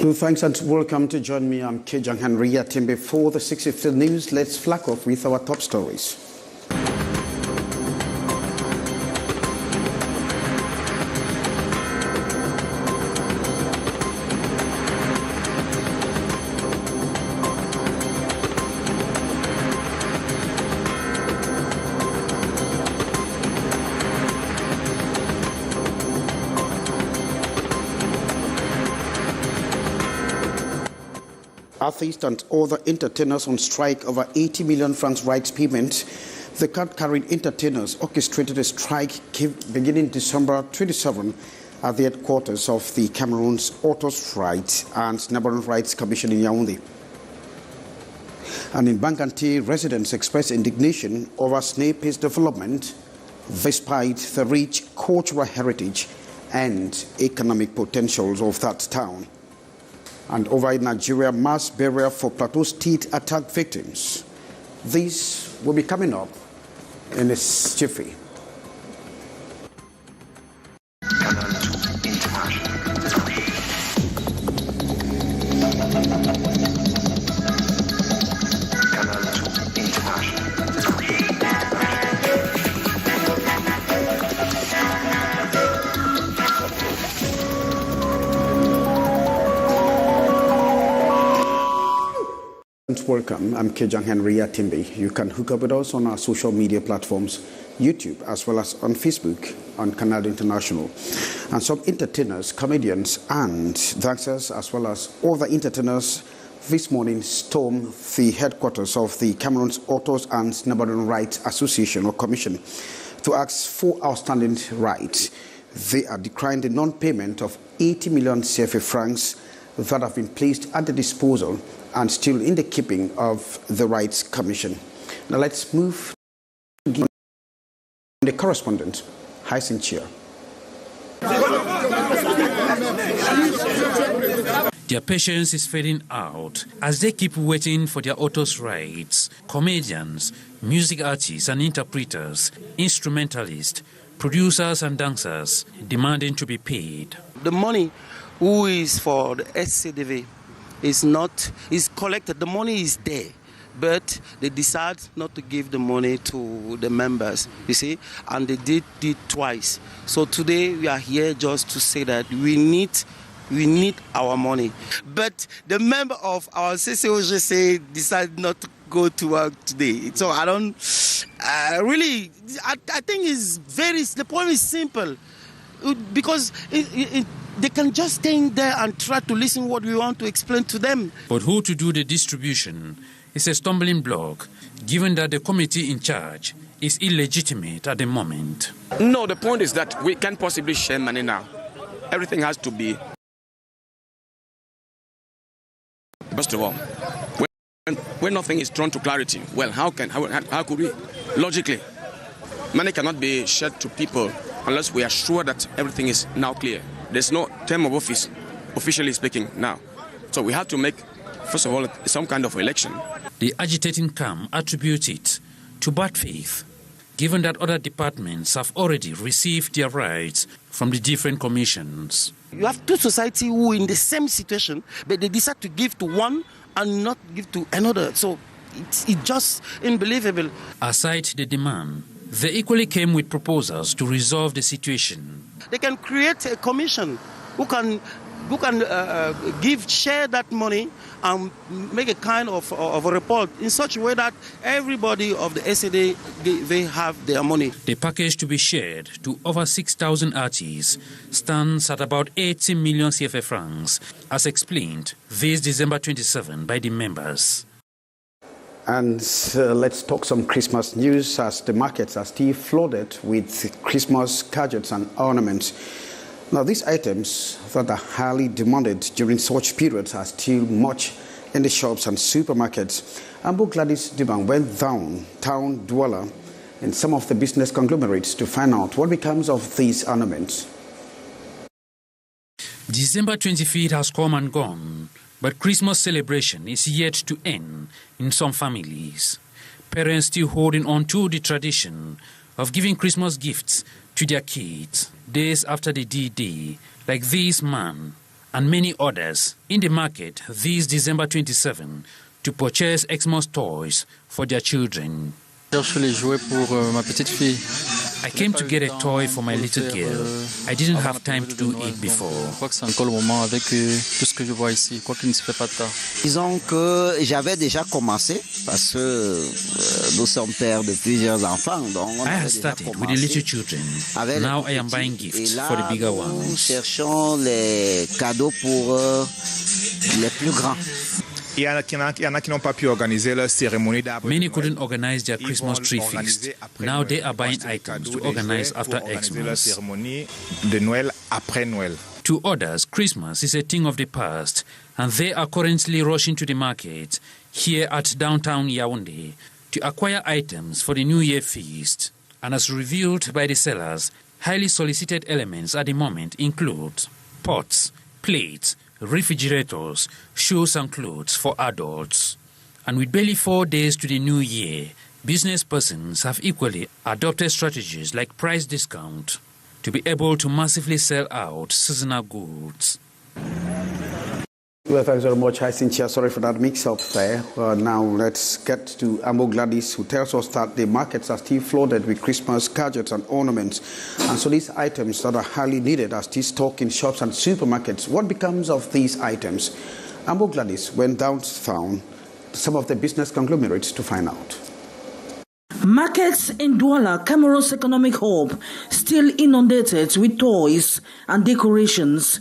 Well, thanks and welcome to join me. I'm Kejang Henry Timbe. For the 6:50 news, let's flag off with our top stories. Artists and other entertainers on strike over 80 million francs rights payment. The card-carrying entertainers orchestrated a strike beginning December 27 at the headquarters of the Cameroon's Autos Rights and Neighboring Rights Commission in Yaoundé. And in Banganté, residents expressed indignation over snail-pace development despite the rich cultural heritage and economic potentials of that town. And over in Nigeria, mass burial for Plateau State attack victims. This will be coming up in this jiffy. Welcome, I'm Kejang Henry Timbe. You can hook up with us on our social media platforms, YouTube, as well as on Facebook, on Canal International. And some entertainers, comedians, and dancers, as well as other entertainers, this morning stormed the headquarters of the Cameroon's Autos and Neighboring Rights Association or Commission to ask for outstanding rights. They are decrying the non-payment of 80 million CFA francs that have been placed at the disposal and still in the keeping of the Rights Commission. Now let's move to the correspondent, Hyson Chia. Their patience is fading out as they keep waiting for their autos rights. Comedians, music artists and interpreters, instrumentalists, producers and dancers demanding to be paid. The money who is for the SCDV is collected. The money is there, but they decide not to give the money to the members, you see, and they did it twice. So today we are here just to say that we need our money. But the member of our sociaux decided not to go to work today. So I don't I think the point is simple, because they can just stay there and try to listen what we want to explain to them. But who to do the distribution is a stumbling block, given that the committee in charge is illegitimate at the moment. No, the point is that we can't possibly share money now. Everything has to be. First of all, when nothing is drawn to clarity, well, how could we? Logically, money cannot be shared to people unless we are sure that everything is now clear. There's no term of office, officially speaking, now. So we have to make, first of all, some kind of election. The agitating camp attributes it to bad faith, given that other departments have already received their rights from the different commissions. You have two societies who are in the same situation, but they decide to give to one and not give to another. So it's just unbelievable. Aside the demand, they equally came with proposals to resolve the situation. They can create a commission who can share that money and make a kind of a report in such a way that everybody of the SAD, they have their money. The package to be shared to over 6,000 artists stands at about 80 million CFA francs, as explained this December 27 by the members. And let's talk some Christmas news, as the markets are still flooded with Christmas gadgets and ornaments. Now, these items that are highly demanded during such periods are still much in the shops and supermarkets. Ambo Gladys Diban went down town dweller in some of the business conglomerates to find out what becomes of these ornaments. December 25th has come and gone, but Christmas celebration is yet to end in some families. Parents still holding on to the tradition of giving Christmas gifts to their kids days after the D-Day, like this man and many others in the market this December 27 to purchase Xmas toys for their children. I came to get a toy for my little girl. I didn't have time to do it before. Disons que j'avais déjà commencé parce que nous sommes pères de plusieurs enfants. Donc on I had started with the little children. Now I am buying gifts for the bigger Nous ones. cherchons les cadeaux pour les plus grands. Many couldn't organize their Christmas tree feast. Now they are buying items to organize after Xmas. To others, Christmas is a thing of the past, and they are currently rushing to the market here at downtown Yaoundé to acquire items for the New Year feast. And as revealed by the sellers, highly solicited elements at the moment include pots, plates, refrigerators, shoes and clothes for adults. And with barely 4 days to the new year, business persons have equally adopted strategies like price discount to be able to massively sell out seasonal goods. Well, thanks very much, Hi Cynthia. Sorry for that mix-up there. Now let's get to Ambo Gladys, who tells us that the markets are still flooded with Christmas gadgets and ornaments. And so these items that are highly needed are still stocked in shops and supermarkets. What becomes of these items? Ambo Gladys went downtown some of the business conglomerates to find out. Markets in Douala, Cameroon's economic hub, still inundated with toys and decorations.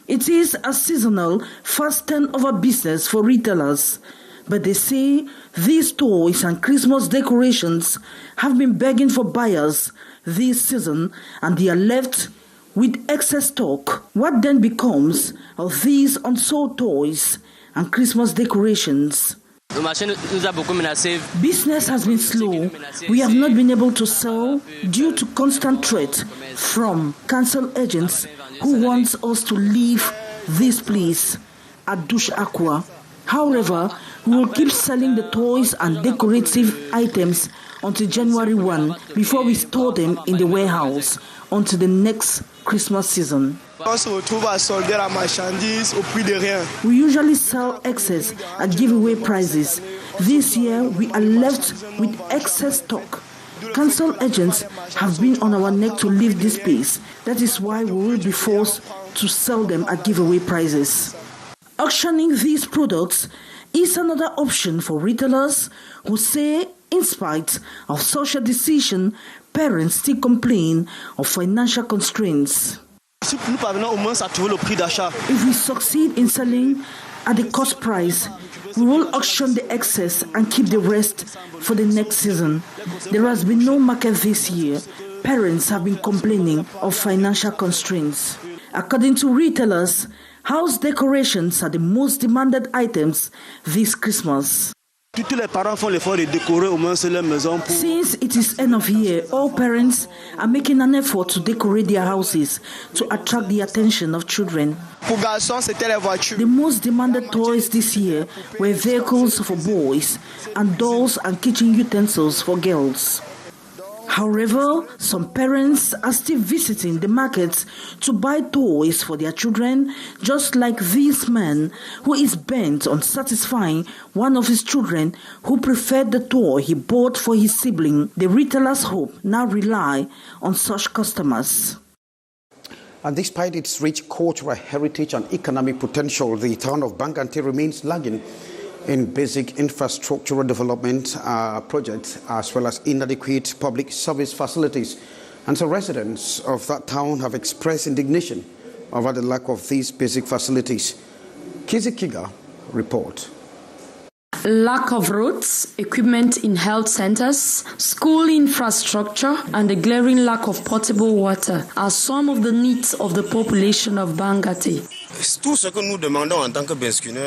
It is a seasonal, fast turnover business for retailers, but they say these toys and Christmas decorations have been begging for buyers this season, and they are left with excess stock. What then becomes of these unsold toys and Christmas decorations? Business has been slow. We have not been able to sell due to constant threat from council agents who wants us to leave this place at Douche Aqua. However, we will keep selling the toys and decorative items until January 1 before we store them in the warehouse until the next Christmas season. We usually sell excess at giveaway prices. This year, we are left with excess stock. Council agents have been on our neck to leave this place. That is why we will be forced to sell them at giveaway prices. Auctioning these products is another option for retailers who say, in spite of social decision, parents still complain of financial constraints. If we succeed in selling at the cost price, we will auction the excess and keep the rest for the next season. There has been no market this year. Parents have been complaining of financial constraints. According to retailers, house decorations are the most demanded items this Christmas. Since it is end of year, all parents are making an effort to decorate their houses to attract the attention of children. The most demanded toys this year were vehicles for boys and dolls and kitchen utensils for girls. However, some parents are still visiting the markets to buy toys for their children, just like this man who is bent on satisfying one of his children who preferred the toy he bought for his sibling. The retailers hope now rely on such customers. And despite its rich cultural heritage and economic potential, the town of Banganté remains lagging in basic infrastructural development projects as well as inadequate public service facilities. And so residents of that town have expressed indignation over the lack of these basic facilities. Kizi Kiga report. Lack of roads, equipment in health centers, school infrastructure, and the glaring lack of potable water are some of the needs of the population of Banganté.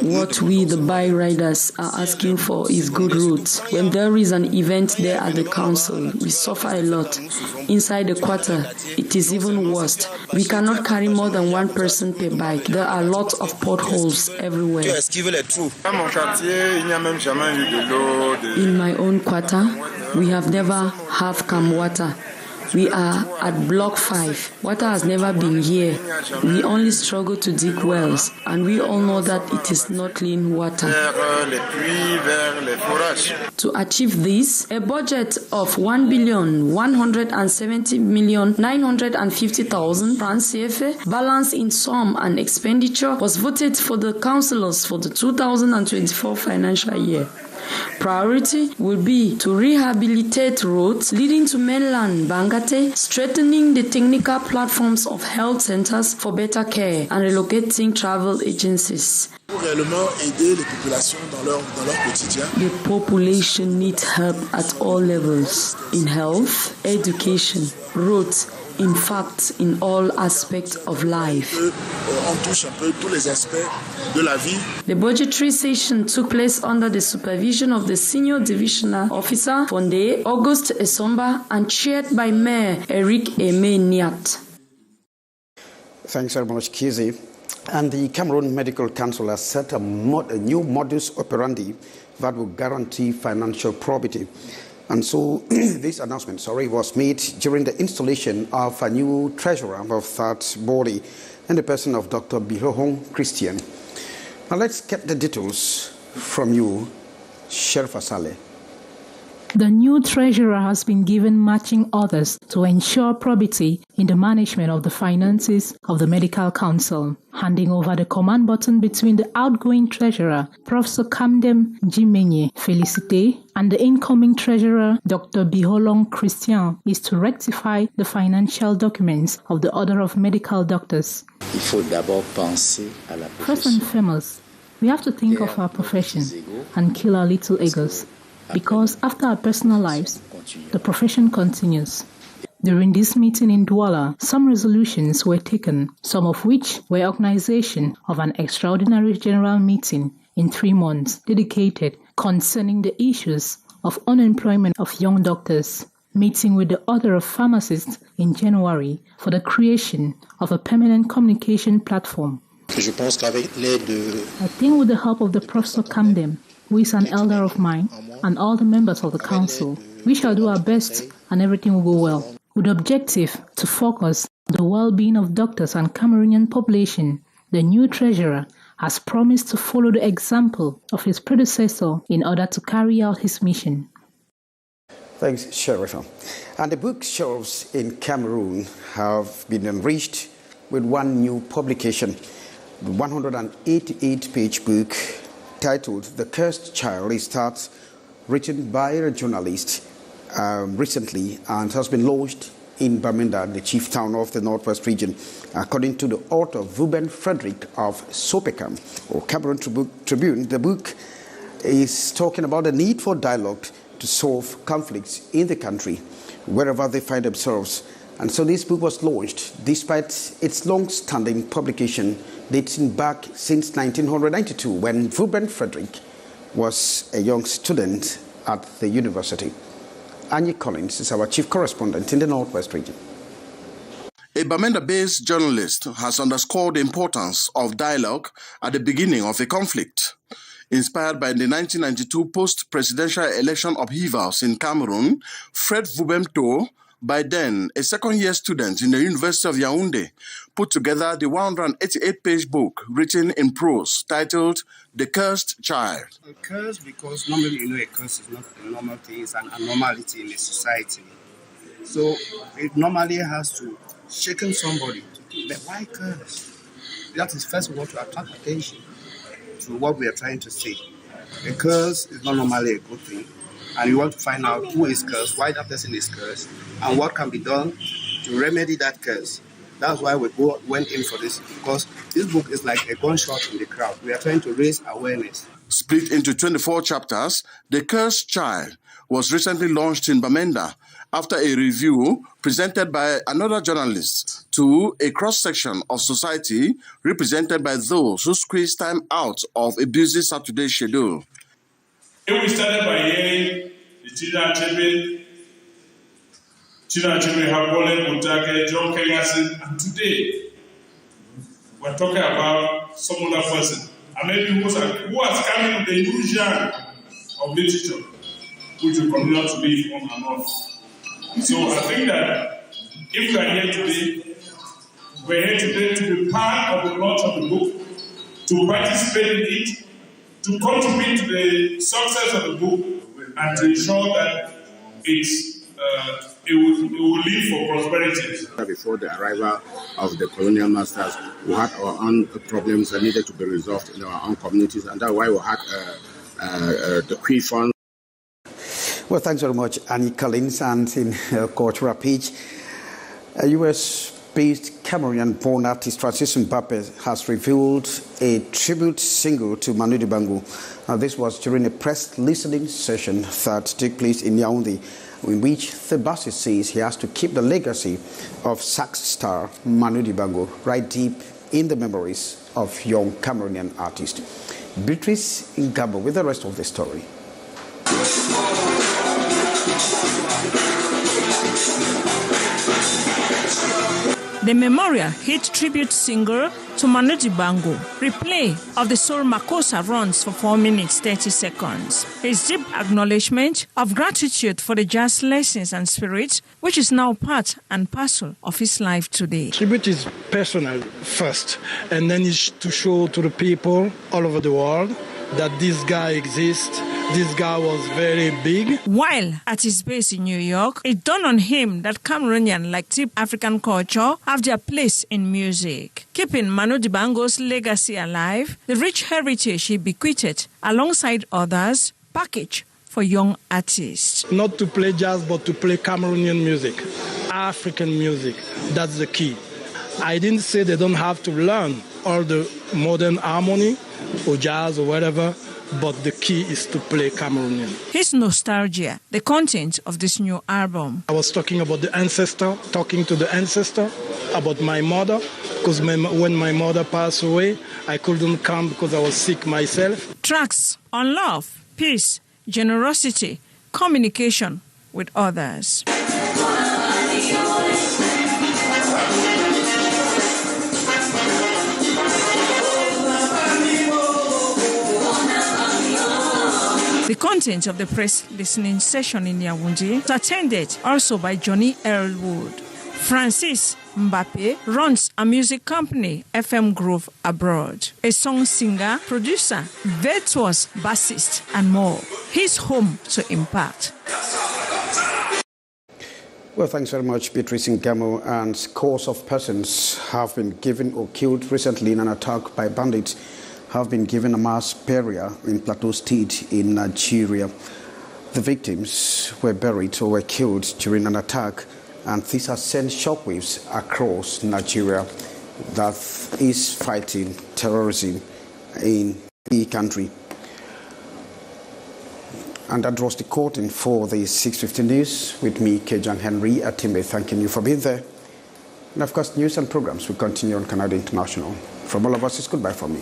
What we, the bike riders, are asking for is good roads. When there is an event there at the council, we suffer a lot. Inside the quarter, it is even worse. We cannot carry more than one person per bike. There are lots of potholes everywhere. In my own quarter, we have never had calm water. We are at Block 5. Water has never been here. We only struggle to dig wells, and we all know that it is not clean water. To achieve this, a budget of 1,170,950,000 francs CFA, balanced in sum and expenditure, was voted for the councillors for the 2024 financial year. Priority will be to rehabilitate roads leading to mainland Bangate, strengthening the technical platforms of health centers for better care, and relocating travel agencies. The population needs help at all levels, in health, education, roads, in fact, in all aspects of life. The budgetary session took place under the supervision of the Senior Divisional Officer, Fonde Auguste Esomba, and chaired by Mayor Eric Aimé Niat. Thanks very much, Kizi. And the Cameroon Medical Council has set a new modus operandi that will guarantee financial probity. And so this announcement, was made during the installation of a new treasurer of that body in the person of Dr. Bihohong Christian. Now let's get the details from you, Sherifa Saleh. The new treasurer has been given matching orders to ensure probity in the management of the finances of the Medical Council, handing over the command button between the outgoing treasurer, Professor Kamdem Jimenye Felicite, and the incoming treasurer, Dr. Biholong Christian, is to rectify the financial documents of the Order of Medical Doctors. First and foremost, we have to think of our profession and kill our little egos, because after our personal lives, the profession continues. During this meeting in Douala, some resolutions were taken, some of which were organization of an extraordinary general meeting in 3 months dedicated concerning the issues of unemployment of young doctors, meeting with the Order of Pharmacists in January for the creation of a permanent communication platform. I think with the help of the Professor Kamdem, who is an elder of mine, and all the members of the council, we shall do our best and everything will go well, with the objective to focus on the well-being of doctors and Cameroonian population. The new treasurer has promised to follow the example of his predecessor in order to carry out his mission. Thanks, Sherifa. And the bookshelves in Cameroon have been enriched with one new publication, the 188-page book titled The Cursed Child, is that written by a journalist recently and has been launched in Bamenda, the chief town of the Northwest region. According to the author, Vuben Frederick of Sopekam, or Cameroon Tribune, the book is talking about the need for dialogue to solve conflicts in the country, wherever they find themselves. And so this book was launched despite its long-standing publication dating back since 1992, when Vuben Frederick was a young student at the university. Annie Collins is our chief correspondent in the Northwest region. A Bamenda-based journalist has underscored the importance of dialogue at the beginning of a conflict. Inspired by the 1992 post-presidential election upheavals in Cameroon, Fred Vubem, by then a second-year student in the University of Yaoundé, put together the 188-page book written in prose titled The Cursed Child. A curse, because normally, a curse is not a normal thing, it's an abnormality in a society. So it normally has to shaken somebody to think, but why curse? That is first we want to attract attention to what we are trying to say. A curse is not normally a good thing. And you want to find out who is cursed, why that person is cursed, and what can be done to remedy that curse. That's why we went in for this, because this book is like a gunshot in the crowd. We are trying to raise awareness. Split into 24 chapters, The Cursed Child was recently launched in Bamenda after a review presented by another journalist to a cross-section of society represented by those who squeeze time out of a busy Saturday schedule. We started by hearing the Children have Bollen, Mutake, John Kenyasin, and today we're talking about some other person. And maybe who has come in the new genre of literature, which will continue to be on and off. So I think that If you are here today, we're here today to be part of the launch of the book, to participate in it, to contribute to the success of the book, and to ensure that it will lead for prosperity. Before the arrival of the colonial masters, we had our own problems that needed to be resolved in our own communities, and that's why we had the Quay Fund. Well, thanks very much, Annie Collins. And in cultural page, US-based Cameroonian-born artist Francis Mbappe has revealed a tribute single to Manu Dibango. This was during a press listening session that took place in Yaoundé, in which the bassist says he has to keep the legacy of sax star Manu Dibango right deep in the memories of young Cameroonian artist. Beatrice Ngabo with the rest of the story. The memorial hit tribute single to Manu Dibango, replay of the Soul Makossa runs for 4 minutes 30 seconds. His deep acknowledgement of gratitude for the jazz lessons and spirit, which is now part and parcel of his life today. Tribute is personal first, and then it's to show to the people all over the world that this guy exists. This guy was very big. While at his base in New York, it dawned on him that Cameroonian, like deep African culture, have their place in music. Keeping Manu Dibango's legacy alive, the rich heritage he bequeathed, alongside others, packaged for young artists. Not to play jazz, but to play Cameroonian music, African music. That's the key. I didn't say they don't have to learn all the modern harmony or jazz or whatever, but the key is to play Cameroonian. His nostalgia, the content of this new album. I was talking about the ancestor, talking to the ancestor, about my mother, because when my mother passed away, I couldn't come because I was sick myself. Tracks on love, peace, generosity, communication with others. The content of the press listening session in Yaoundé was attended also by Johnny Earlwood. Francis Mbappe runs a music company, FM Groove Abroad, a song singer, producer, virtuous bassist, and more. He's home to impact. Well, thanks very much, Beatrice Ngamo. And scores of persons have been given or killed recently in an attack by bandits have been given a mass burial in Plateau State in Nigeria. The victims were buried or were killed during an attack, and this has sent shockwaves across Nigeria that is fighting terrorism in the country. And that was the curtain for the 6:50 news with me, Kejang Henry Atime, thanking you for being there. And of course, news and programs will continue on Canal International. From all of us, it's goodbye from me.